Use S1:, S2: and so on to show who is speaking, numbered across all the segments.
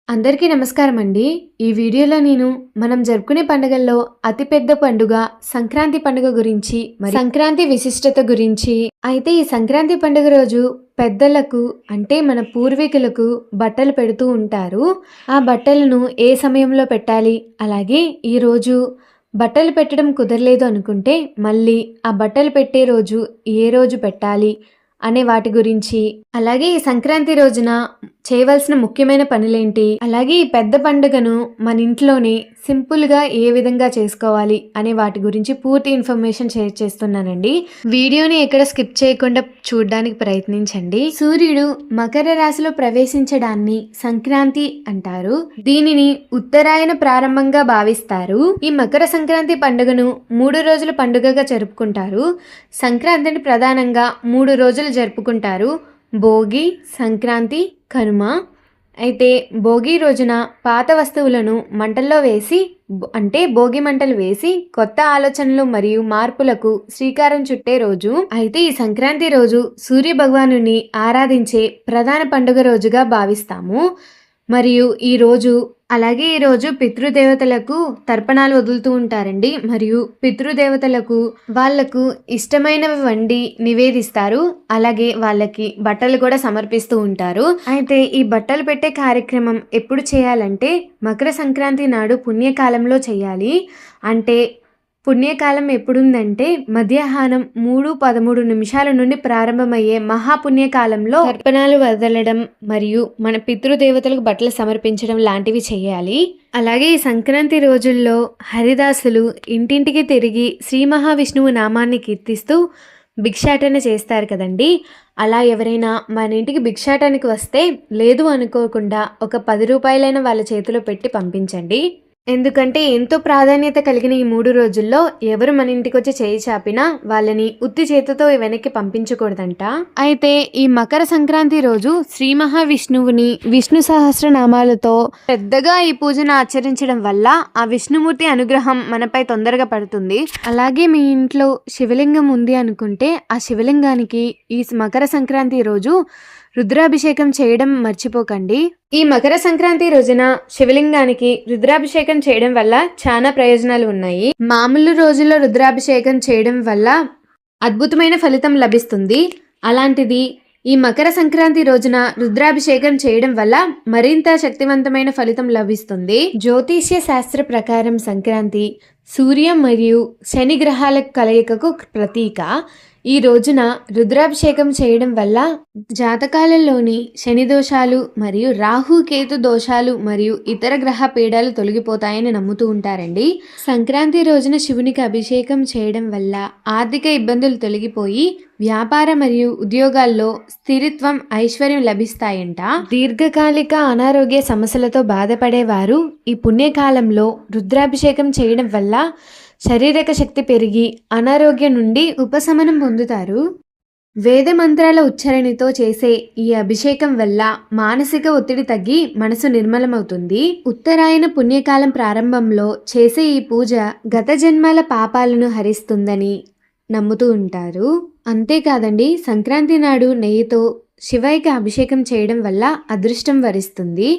S1: అందరికీ నమస్కారం అండి. ఈ వీడియోలో నేను మనం జరుపుకునే పండుగల్లో అతిపెద్ద పండుగ సంక్రాంతి పండుగ గురించి సంక్రాంతి విశిష్టత గురించి అయితే ఈ సంక్రాంతి పండుగ రోజు పెద్దలకు అంటే మన పూర్వీకులకు బట్టలు పెడుతూ ఉంటారు. ఆ బట్టలను ఏ సమయంలో పెట్టాలి, అలాగే ఈరోజు బట్టలు పెట్టడం కుదరలేదు అనుకుంటే మళ్ళీ ఆ బట్టలు పెట్టే రోజు ఏ రోజు పెట్టాలి అనే వాటి గురించి, అలాగే ఈ సంక్రాంతి రోజున చేయవలసిన ముఖ్యమైన పనులేంటి, అలాగే ఈ పెద్ద పండుగను మన ఇంట్లోనే సింపుల్గా ఏ విధంగా చేసుకోవాలి అనే వాటి గురించి పూర్తి ఇన్ఫర్మేషన్ షేర్ చేస్తున్నానండి. వీడియోని ఎక్కడ స్కిప్ చేయకుండా చూడడానికి ప్రయత్నించండి. సూర్యుడు మకర రాశిలో ప్రవేశించడాన్ని సంక్రాంతి అంటారు. దీనిని ఉత్తరాయణ ప్రారంభంగా భావిస్తారు. ఈ మకర సంక్రాంతి పండుగను 3 రోజుల పండుగగా జరుపుకుంటారు. సంక్రాంతిని ప్రధానంగా 3 రోజులు జరుపుకుంటారు: భోగి, సంక్రాంతి, కనుమ. అయితే భోగి రోజున పాత వస్తువులను మంటల్లో వేసి అంటే భోగి మంటలు వేసి కొత్త ఆలోచనలు మరియు మార్పులకు శ్రీకారం చుట్టే రోజు. అయితే ఈ సంక్రాంతి రోజు సూర్య భగవానుని ఆరాధించే ప్రధాన పండుగ రోజుగా భావిస్తాము. మరియు ఈ రోజు పితృదేవతలకు తర్పణాలు వదులుతూ ఉంటారండి. మరియు పితృదేవతలకు వాళ్లకు ఇష్టమైనవి వండి నివేదిస్తారు. అలాగే వాళ్ళకి బట్టలు కూడా సమర్పిస్తూ ఉంటారు. అయితే ఈ బట్టలు పెట్టే కార్యక్రమం ఎప్పుడు చేయాలంటే మకర సంక్రాంతి నాడు పుణ్యకాలంలో చేయాలి. అంటే పుణ్యకాలం ఎప్పుడుందంటే మధ్యాహ్నం 3:13 నుండి ప్రారంభమయ్యే మహాపుణ్యకాలంలో తర్పణాలు వదలడం మరియు మన పితృదేవతలకు బట్టలు సమర్పించడం లాంటివి చేయాలి. అలాగే ఈ సంక్రాంతి రోజుల్లో హరిదాసులు ఇంటింటికి తిరిగి శ్రీ మహావిష్ణువు నామాన్ని కీర్తిస్తూ భిక్షాటన చేస్తారు కదండి. అలా ఎవరైనా మన ఇంటికి భిక్షాటానికి వస్తే లేదు అనుకోకుండా ఒక 10 రూపాయలైనా వాళ్ళ చేతిలో పెట్టి పంపించండి. ఎందుకంటే ఎంతో ప్రాధాన్యత కలిగిన ఈ 3 రోజుల్లో ఎవరు మన ఇంటికి వచ్చి చేయి చాపినా వాళ్ళని ఉత్తి చేతితో వెనక్కి పంపించకూడదంట. అయితే ఈ మకర సంక్రాంతి రోజు శ్రీ మహావిష్ణువుని విష్ణు సహస్రనామాలతో పెద్దగా ఈ పూజను ఆచరించడం వల్ల ఆ విష్ణుమూర్తి అనుగ్రహం మనపై తొందరగా పడుతుంది. అలాగే మీ ఇంట్లో శివలింగం ఉంది అనుకుంటే ఆ శివలింగానికి ఈ మకర సంక్రాంతి రోజు రుద్రాభిషేకం చేయడం మర్చిపోకండి. ఈ మకర సంక్రాంతి రోజున శివలింగానికి రుద్రాభిషేకం చేయడం వల్ల చాలా ప్రయోజనాలు ఉన్నాయి. మామూలు రోజుల్లో రుద్రాభిషేకం చేయడం వల్ల అద్భుతమైన ఫలితం లభిస్తుంది. అలాంటిది ఈ మకర సంక్రాంతి రోజున రుద్రాభిషేకం చేయడం వల్ల మరింత శక్తివంతమైన ఫలితం లభిస్తుంది. జ్యోతిష్య శాస్త్ర ప్రకారం సంక్రాంతి సూర్య మరియు శని గ్రహాల కలయికకు ప్రతీక. ఈ రోజున రుద్రాభిషేకం చేయడం వల్ల జాతకాలలోని శని దోషాలు మరియు రాహుకేతు దోషాలు మరియు ఇతర గ్రహ పీడాలు తొలగిపోతాయని నమ్ముతూ ఉంటారండి. సంక్రాంతి రోజున శివునికి అభిషేకం చేయడం వల్ల ఆర్థిక ఇబ్బందులు తొలగిపోయి వ్యాపార మరియు ఉద్యోగాల్లో స్థిరత్వం, ఐశ్వర్యం లభిస్తాయంట. దీర్ఘకాలిక అనారోగ్య సమస్యలతో బాధపడేవారు ఈ పుణ్యకాలంలో రుద్రాభిషేకం చేయడం వల్ల శారీరక శక్తి పెరిగి అనారోగ్యం నుండి ఉపశమనం పొందుతారు. వేద మంత్రాల ఉచ్చారణతో చేసే ఈ అభిషేకం వల్ల మానసిక ఒత్తిడి తగ్గి మనసు నిర్మలమవుతుంది. ఉత్తరాయణ పుణ్యకాలం ప్రారంభంలో చేసే ఈ పూజ గత జన్మల పాపాలను హరిస్తుందని నమ్ముతూ ఉంటారు. అంతేకాదండి, సంక్రాంతి నాడు నెయ్యితో శివయ్యకి అభిషేకం చేయడం వల్ల అదృష్టం వరిస్తుంది.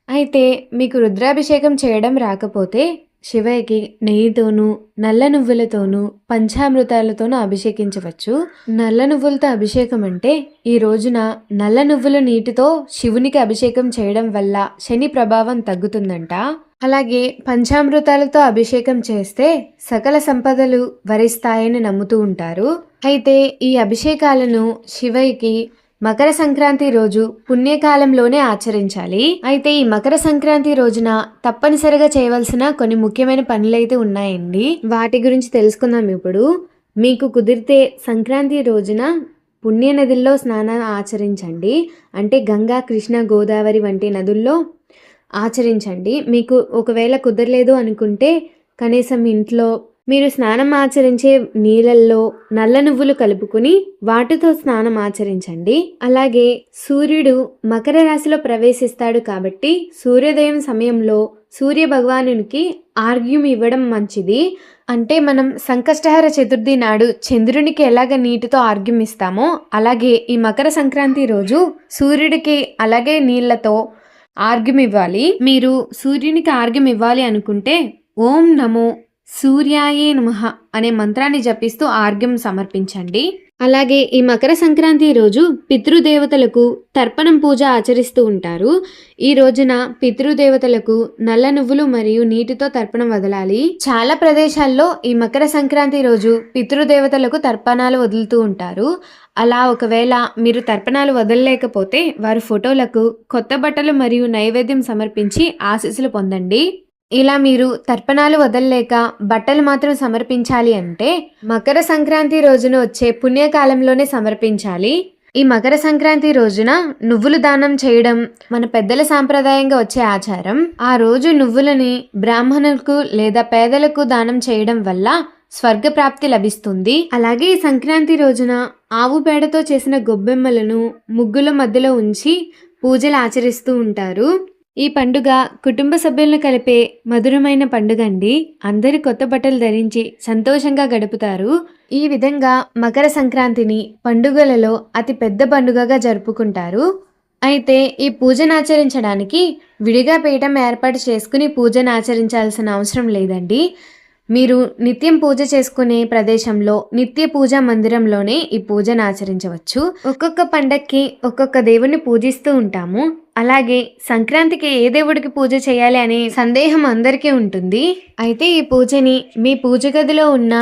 S1: అయితే మీకు రుద్రాభిషేకం చేయడం రాకపోతే శివయ్యకి నెయ్యితోనూ నల్ల నువ్వులతోనూ పంచామృతాలతోనూ అభిషేకించవచ్చు. నల్ల నువ్వులతో అభిషేకం అంటే ఈ రోజున నల్ల నువ్వుల నీటితో శివునికి అభిషేకం చేయడం వల్ల శని ప్రభావం తగ్గుతుందంట. అలాగే పంచామృతాలతో అభిషేకం చేస్తే సకల సంపదలు వరిస్తాయని నమ్ముతూ ఉంటారు. అయితే ఈ అభిషేకాలను శివయ్యకి మకర సంక్రాంతి రోజు పుణ్యకాలంలోనే ఆచరించాలి. అయితే ఈ మకర సంక్రాంతి రోజున తప్పనిసరిగా చేయవలసిన కొన్ని ముఖ్యమైన పనులైతే ఉన్నాయండి. వాటి గురించి తెలుసుకుందాం ఇప్పుడు. మీకు కుదిరితే సంక్రాంతి రోజున పుణ్య నదుల్లో స్నానం ఆచరించండి. అంటే గంగా, కృష్ణ, గోదావరి వంటి నదుల్లో ఆచరించండి. మీకు ఒకవేళ కుదరలేదు అనుకుంటే కనీసం ఇంట్లో మీరు స్నానం ఆచరించే నీళ్ళల్లో నల్ల నువ్వులు కలుపుకుని వాటితో స్నానం ఆచరించండి. అలాగే సూర్యుడు మకర రాశిలో ప్రవేశిస్తాడు కాబట్టి సూర్యోదయం సమయంలో సూర్య భగవానునికి ఆర్ఘ్యం ఇవ్వడం మంచిది. అంటే మనం సంకష్టహర చతుర్థి నాడు చంద్రునికి ఎలాగ నీటితో ఆర్ఘ్యం ఇస్తామో అలాగే ఈ మకర సంక్రాంతి రోజు సూర్యుడికి అలాగే నీళ్లతో ఆర్ఘ్యం ఇవ్వాలి. మీరు సూర్యునికి ఆర్ఘ్యం ఇవ్వాలి అనుకుంటే ఓం నమో సూర్యాయే నమః అనే మంత్రాన్ని జపిస్తూ ఆర్ఘ్యం సమర్పించండి. అలాగే ఈ మకర సంక్రాంతి రోజు పితృదేవతలకు తర్పణం పూజ ఆచరిస్తూ ఉంటారు. ఈ రోజున పితృదేవతలకు నల్ల నువ్వులు మరియు నీటితో తర్పణం వదలాలి. చాలా ప్రదేశాల్లో ఈ మకర సంక్రాంతి రోజు పితృదేవతలకు తర్పణాలు వదులుతూ ఉంటారు. అలా ఒకవేళ మీరు తర్పణాలు వదలలేకపోతే వారి ఫోటోలకు కొత్త బట్టలు మరియు నైవేద్యం సమర్పించి ఆశీస్సులు పొందండి. ఇలా మీరు తర్పణాలు వదలలేక బట్టలు మాత్రం సమర్పించాలి అంటే మకర సంక్రాంతి రోజున వచ్చే పుణ్యకాలంలోనే సమర్పించాలి. ఈ మకర సంక్రాంతి రోజున నువ్వులు దానం చేయడం మన పెద్దల సాంప్రదాయంగా వచ్చే ఆచారం. ఆ రోజు నువ్వులని బ్రాహ్మణులకు లేదా పేదలకు దానం చేయడం వల్ల స్వర్గప్రాప్తి లభిస్తుంది. అలాగే ఈ సంక్రాంతి రోజున ఆవు పేడతో చేసిన గొబ్బెమ్మలను ముగ్గుల మధ్యలో ఉంచి పూజలు ఆచరిస్తూ ఉంటారు. ఈ పండుగ కుటుంబ సభ్యులను కలిపే మధురమైన పండుగ అండి. అందరూ కొత్త బట్టలు ధరించి సంతోషంగా గడుపుతారు. ఈ విధంగా మకర సంక్రాంతిని పండుగలలో అతి పెద్ద పండుగగా జరుపుకుంటారు. అయితే ఈ పూజను ఆచరించడానికి విడిగా పీఠం ఏర్పాటు చేసుకుని పూజను ఆచరించాల్సిన అవసరం లేదండి. మీరు నిత్యం పూజ చేసుకునే ప్రదేశంలో నిత్య పూజా మందిరంలోనే ఈ పూజను ఆచరించవచ్చు. ఒక్కొక్క పండక్కి ఒక్కొక్క దేవుణ్ణి పూజిస్తూ ఉంటాము. అలాగే సంక్రాంతికి ఏ దేవుడికి పూజ చేయాలి అనే సందేహం అందరికీ ఉంటుంది. అయితే ఈ పూజని మీ పూజ గదిలో ఉన్న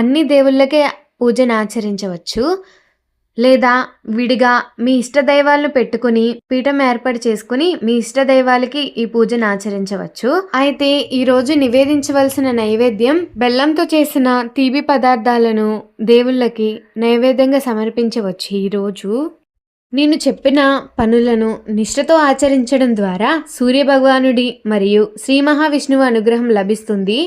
S1: అన్ని దేవుళ్ళకే పూజను ఆచరించవచ్చు. లేదా విడిగా మీ ఇష్ట దైవాలను పెట్టుకుని పీఠం ఏర్పాటు చేసుకుని మీ ఇష్ట దైవాలకి ఈ పూజను ఆచరించవచ్చు. అయితే ఈ రోజు నివేదించవలసిన నైవేద్యం బెల్లంతో చేసిన తీపి పదార్థాలను దేవుళ్ళకి నైవేద్యంగా సమర్పించవచ్చు. ఈరోజు నేను చెప్పిన పనులను నిష్ఠతో ఆచరించడం ద్వారా సూర్య భగవానుడి మరియు శ్రీ మహావిష్ణువు అనుగ్రహం లభిస్తుంది.